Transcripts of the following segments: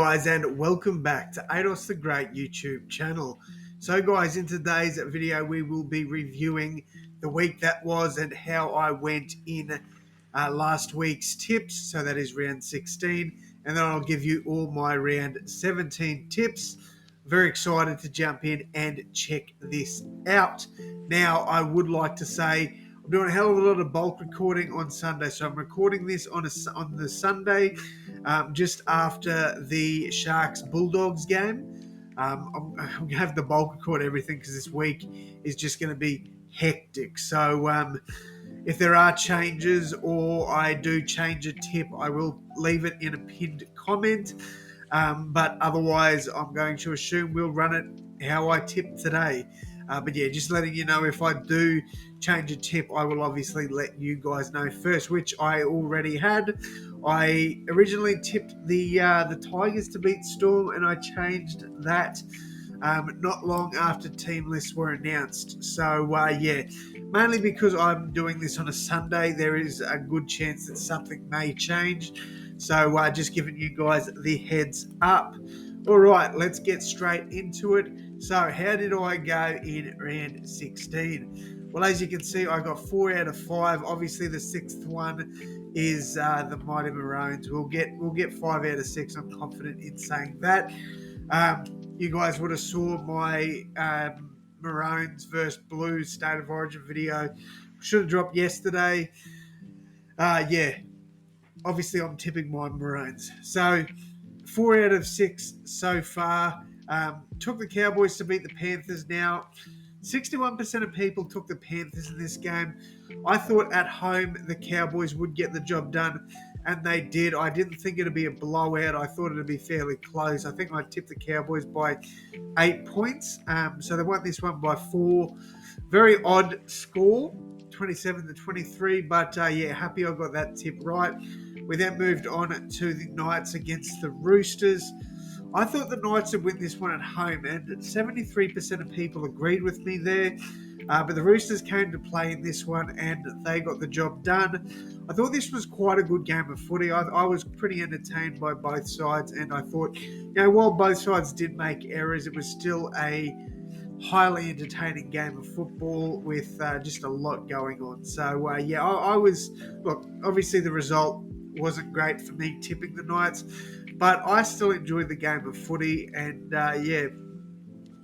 Guys, and welcome back to AdosTheGreat YouTube channel. So guys, in today's video we will be reviewing the week that was and how I went in last week's tips. So that is round 16, and then I'll give you all my round 17 tips. Very excited to jump in and check this out. Now, I would like to say I'm doing a hell of a lot of bulk recording on Sunday. So I'm recording this on the Sunday just after the Sharks Bulldogs game. I'm going to have the bulk record everything because this week is just going to be hectic. So if there are changes or I do change a tip, I will leave it in a pinned comment. But otherwise, I'm going to assume we'll run it how I tip today. But yeah, just letting you know, if I do change a tip, I will obviously let you guys know first, which I already had. I originally tipped the Tigers to beat Storm, and I changed that not long after team lists were announced. So yeah, mainly because I'm doing this on a Sunday, there is a good chance that something may change. So just giving you guys the heads up. All right, let's get straight into it. So how did I go in round 16? Well, as you can see, I got 4 out of 5. Obviously, the sixth one is the Mighty Maroons. We'll get 5 out of 6. I'm confident in saying that. You guys would have saw my Maroons versus Blues State of Origin video. Should have dropped yesterday. Yeah, obviously I'm tipping my Maroons. So 4 out of 6 so far. Took the Cowboys to beat the Panthers. Now, 61% of people took the Panthers in this game. I thought at home the Cowboys would get the job done, and they did. I didn't think it'd be a blowout. I thought it'd be fairly close. I think I tipped the Cowboys by 8 points. So they won this one by 4. Very odd score, 27-23. But yeah, happy I got that tip right. We then moved on to the Knights against the Roosters. I thought the Knights would win this one at home, and 73% of people agreed with me there. But the Roosters came to play in this one, and they got the job done. I thought this was quite a good game of footy. I was pretty entertained by both sides, and I thought, while both sides did make errors, it was still a highly entertaining game of football with just a lot going on. So, yeah, I was... Look, obviously the result wasn't great for me tipping the Knights, but I still enjoyed the game of footy, and yeah,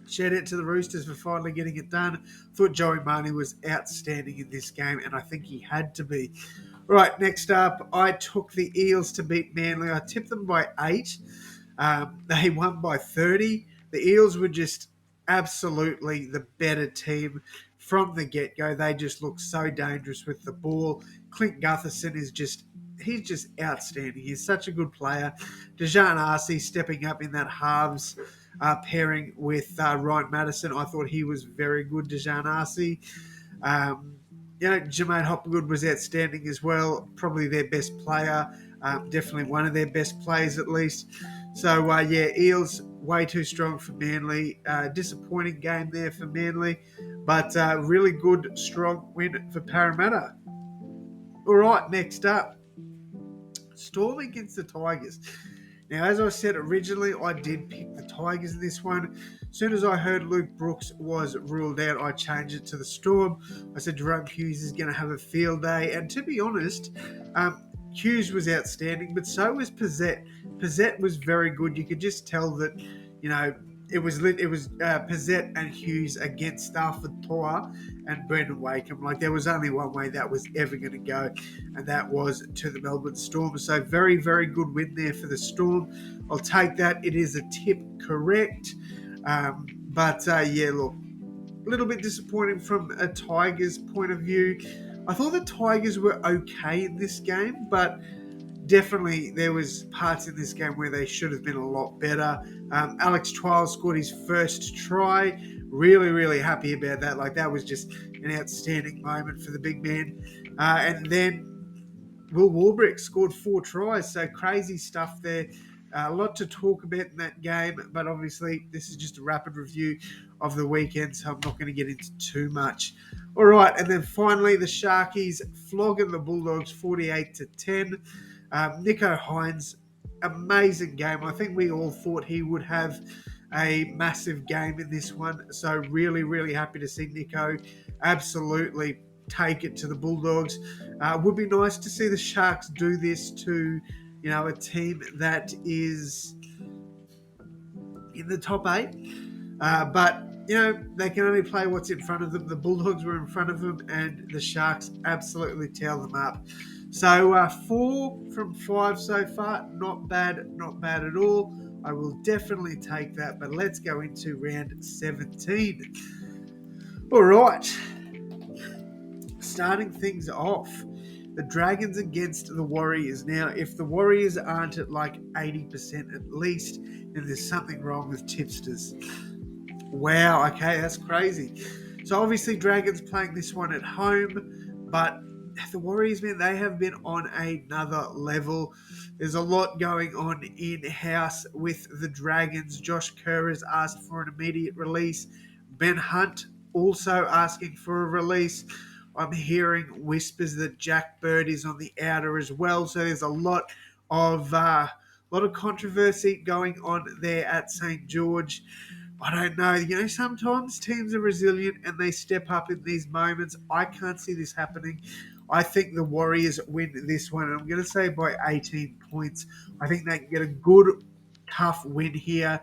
shout out to the Roosters for finally getting it done. Thought Joey Marnie was outstanding in this game, and I think he had to be. Right, next up, I took the Eels to beat Manly. I tipped them by 8. They won by 30. The Eels were just absolutely the better team from the get-go. They just look so dangerous with the ball. Clint Gutherson is he's just outstanding. He's such a good player. Dejan Arce stepping up in that halves pairing with Ryan Madison. I thought he was very good, Dejan Arce. Jermaine Hopgood was outstanding as well. Probably their best player. Definitely one of their best players at least. So, yeah, Eels way too strong for Manly. Disappointing game there for Manly. But really good, strong win for Parramatta. All right, next up. Storm against the Tigers. Now, as I said originally, I did pick the Tigers in this one. As soon as I heard Luke Brooks was ruled out, I changed it to the Storm. I said Jerome Hughes is going to have a field day. And to be honest, Hughes was outstanding, but so was Pizzette. Pizzette was very good. You could just tell that, it was Pizzette and Hughes against Stafford Toa and Brendan Wakeham. Like, there was only one way that was ever going to go, and that was to the Melbourne Storm. So very, very good win there for the Storm. I'll take that. It is a tip correct. But yeah, look, a little bit disappointing from a Tigers point of view. I thought the Tigers were okay in this game, but definitely there was parts in this game where they should have been a lot better. Alex Twile scored his first try. Really, really happy about that. Like, that was just an outstanding moment for the big man. And then Will Warbrick scored 4 tries. So crazy stuff there. A lot to talk about in that game, but obviously this is just a rapid review of the weekend, so I'm not going to get into too much. All right, and then finally the Sharkies flogging the Bulldogs 48-10. Nico Hines amazing game. I think we all thought he would have a massive game in this one. So really, really happy to see Nico absolutely take it to the Bulldogs. Would be nice to see the Sharks do this to, a team that is in the top eight. But they can only play what's in front of them. The Bulldogs were in front of them, and the Sharks absolutely tell them up. So 4 from 5 so far. Not bad, not bad at all. I will definitely take that. But let's go into round 17. All right. Starting things off. The Dragons against the Warriors. Now, if the Warriors aren't at like 80% at least, then there's something wrong with tipsters. Wow, okay, that's crazy. So obviously Dragons playing this one at home, but the Warriors, man, they have been on another level. There's a lot going on in-house with the Dragons. Josh Kerr has asked for an immediate release. Ben Hunt also asking for a release. I'm hearing whispers that Jack Bird is on the outer as well. So there's a lot of controversy going on there at St. George. I don't know. Sometimes teams are resilient and they step up in these moments. I can't see this happening. I think the Warriors win this one. And I'm going to say by 18 points. I think they can get a good, tough win here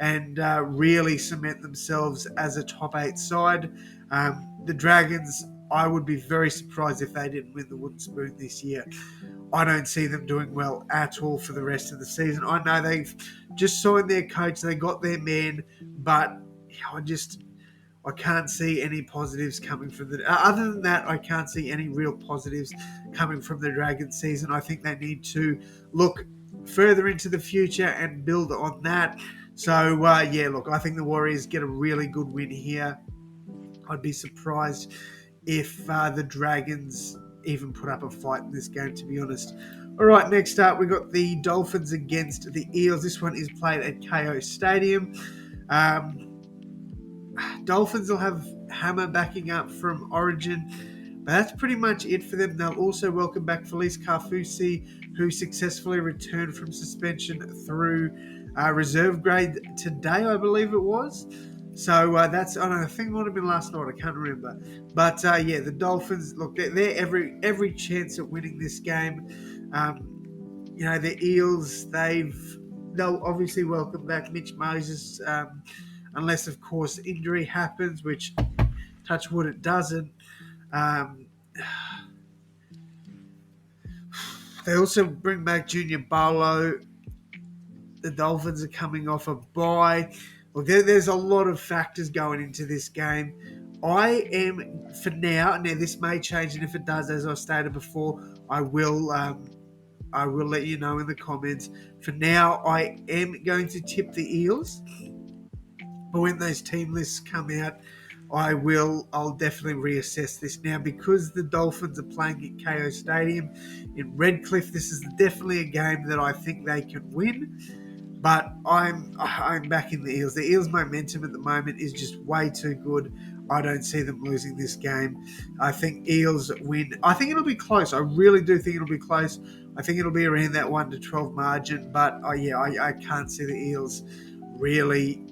and really cement themselves as a top 8 side. The Dragons, I would be very surprised if they didn't win the Wooden Spoon this year. I don't see them doing well at all for the rest of the season. I know they've just signed their coach, they got their man, but I can't see any positives coming from the. Other than that, I can't see any real positives coming from the Dragons season. I think they need to look further into the future and build on that. So look, I think the Warriors get a really good win here. I'd be surprised if the Dragons even put up a fight in this game, to be honest. All right, next up, we got the Dolphins against the Eels. This one is played at KO Stadium. Dolphins will have Hammer backing up from Origin, but that's pretty much it for them. They'll also welcome back Felice Carfusi, who successfully returned from suspension through reserve grade today, I believe it was. So that's, I think it might have been last night, I can't remember. But the Dolphins, look, they're every chance at winning this game. The Eels, they'll obviously welcome back Mitch Moses, unless, of course, injury happens, which, touch wood, it doesn't. They also bring back Junior Barlow. The Dolphins are coming off a bye. Well, there's a lot of factors going into this game. I am, for now this may change, and if it does, as I stated before, I will let you know in the comments. For now, I am going to tip the Eels, but when those team lists come out, I'll definitely reassess this now, because the Dolphins are playing at KO Stadium in Redcliffe. This is definitely a game that I think they can win. But I'm back in the Eels. The Eels' momentum at the moment is just way too good. I don't see them losing this game. I think Eels win. I think it'll be close. I really do think it'll be close. I think it'll be around that 1-12 margin. But I can't see the Eels really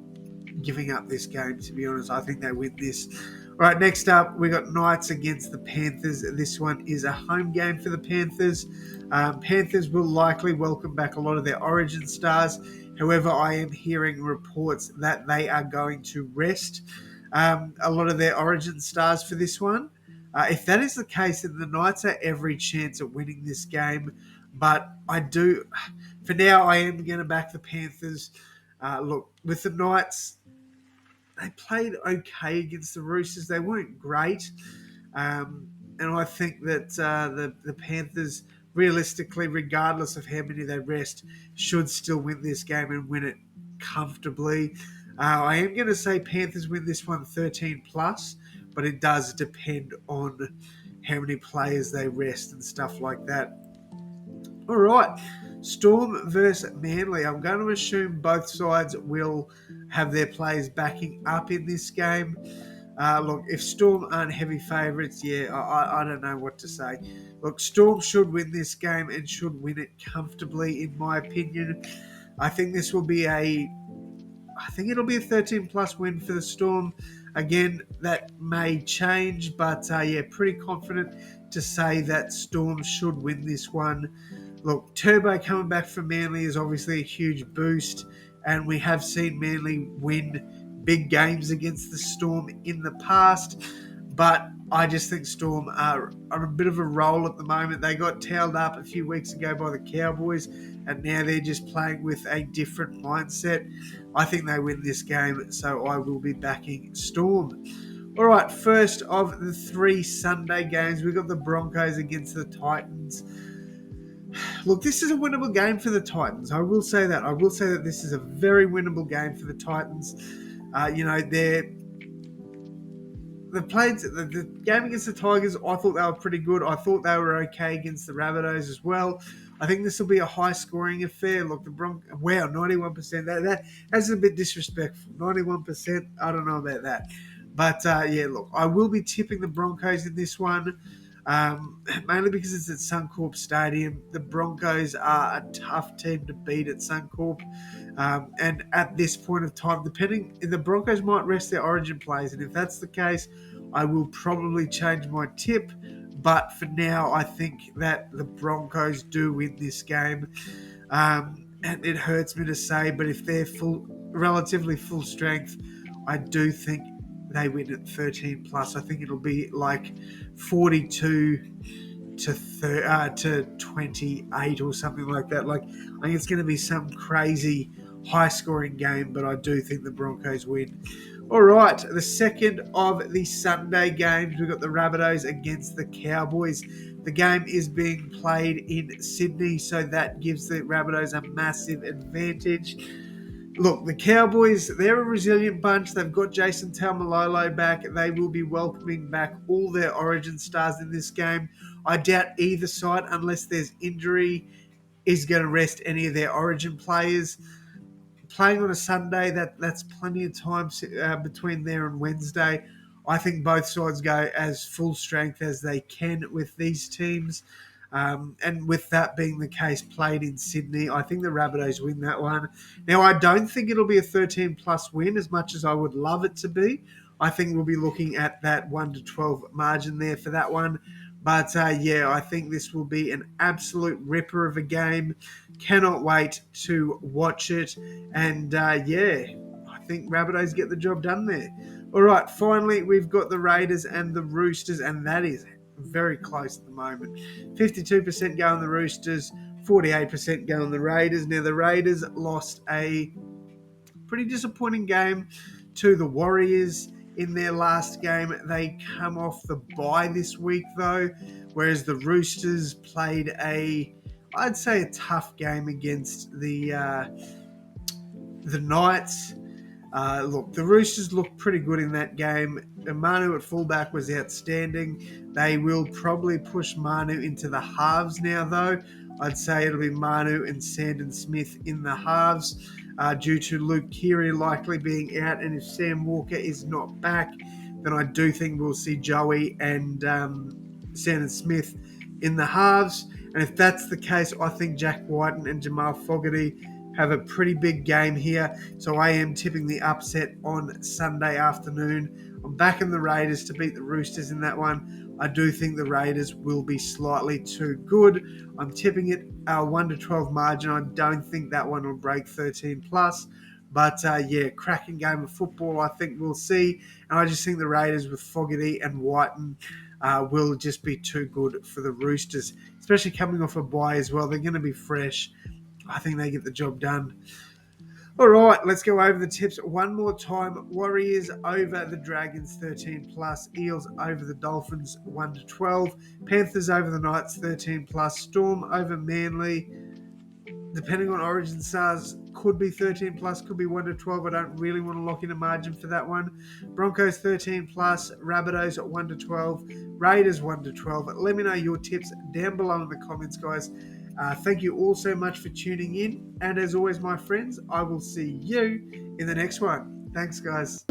giving up this game, to be honest. I think they win this. All right, next up, we got Knights against the Panthers. This one is a home game for the Panthers. Panthers will likely welcome back a lot of their Origin stars. However, I am hearing reports that they are going to rest a lot of their Origin stars for this one. If that is the case, then the Knights are every chance at winning this game. But for now, I am going to back the Panthers. Look, with the Knights, they played okay against the Roosters. They weren't great. And I think that the Panthers, realistically, regardless of how many they rest, should still win this game and win it comfortably. I am going to say Panthers win this one 13 plus, but it does depend on how many players they rest and stuff like that. All right, Storm versus Manly. I'm going to assume both sides will have their players backing up in this game. Look, if Storm aren't heavy favourites, I don't know what to say. Look, Storm should win this game and should win it comfortably, in my opinion. I think this will be I think it'll be a 13 plus win for the Storm. Again, that may change, but yeah, pretty confident to say that Storm should win this one. Look, Turbo coming back from Manly is obviously a huge boost, and we have seen Manly win big games against the Storm in the past, but I just think Storm are on a bit of a roll at the moment. They got tailed up a few weeks ago by the Cowboys, and now they're just playing with a different mindset. I think they win this game, so I will be backing Storm. All right, first of the three Sunday games, we've got the Broncos against the Titans. Look, this is a winnable game for the Titans. I will say that. I will say that this is a very winnable game for the Titans. The game against the Tigers, I thought they were pretty good. I thought they were okay against the Rabbitohs as well. I think this will be a high-scoring affair. Look, the Broncos, wow, 91%. That's a bit disrespectful. 91%, I don't know about that. But, yeah, look, I will be tipping the Broncos in this one, mainly because it's at Suncorp Stadium. The Broncos are a tough team to beat at Suncorp. And at this point of time, the Broncos might rest their origin players. And if that's the case, I will probably change my tip. But for now, I think that the Broncos do win this game. And it hurts me to say, but if they're relatively full strength, I do think they win at 13 plus. I think it'll be like 42 to 28 or something like that. Like, I think it's going to be some crazy high-scoring game, but I do think the Broncos win. All right, the second of the Sunday games, we've got the Rabbitohs against the Cowboys. The game is being played in Sydney, so that gives the Rabbitohs a massive advantage. Look, the Cowboys, they're a resilient bunch. They've got Jason Taumalolo back. They will be welcoming back all their origin stars in this game. I doubt either side, unless there's injury, is going to rest any of their origin players. Playing on a Sunday, that's plenty of time between there and Wednesday. I think both sides go as full strength as they can with these teams. And with that being the case, played in Sydney, I think the Rabbitohs win that one. Now, I don't think it'll be a 13-plus win as much as I would love it to be. I think we'll be looking at that 1-12 margin there for that one. But, yeah, I think this will be an absolute ripper of a game. Cannot wait to watch it. And, yeah, I think Rabbitohs get the job done there. All right, finally, we've got the Raiders and the Roosters, and that is very close at the moment. 52% go on the Roosters, 48% go on the Raiders. Now, the Raiders lost a pretty disappointing game to the Warriors in their last game. They come off the bye this week, though, whereas the Roosters played I'd say a tough game against the Knights. Look, the Roosters looked pretty good in that game. Manu at fullback was outstanding. They will probably push Manu into the halves now, though. I'd say it'll be Manu and Sandon Smith in the halves due to Luke Keary likely being out. And if Sam Walker is not back, then I do think we'll see Joey and Sandon Smith in the halves. And if that's the case, I think Jack Whiten and Jamal Fogarty have a pretty big game here. So I am tipping the upset on Sunday afternoon. I'm backing the Raiders to beat the Roosters in that one. I do think the Raiders will be slightly too good. I'm tipping it 1-12 margin. I don't think that one will break 13 plus. But, yeah, cracking game of football, I think we'll see. And I just think the Raiders with Fogarty and Whiten will just be too good for the Roosters, especially coming off a bye as well. They're going to be fresh. I think they get the job done. All right, let's go over the tips one more time. Warriors over the Dragons 13 plus. Eels over the Dolphins 1-12. Panthers over the Knights 13 plus. Storm over Manly, depending on origin stars, could be 13 plus, could be 1-12. I don't really want to lock in a margin for that one. Broncos 13 plus, Rabbitohs at 1-12, Raiders 1-12. Let me know your tips down below in the comments, guys. Thank you all so much for tuning in. And as always, my friends, I will see you in the next one. Thanks, guys.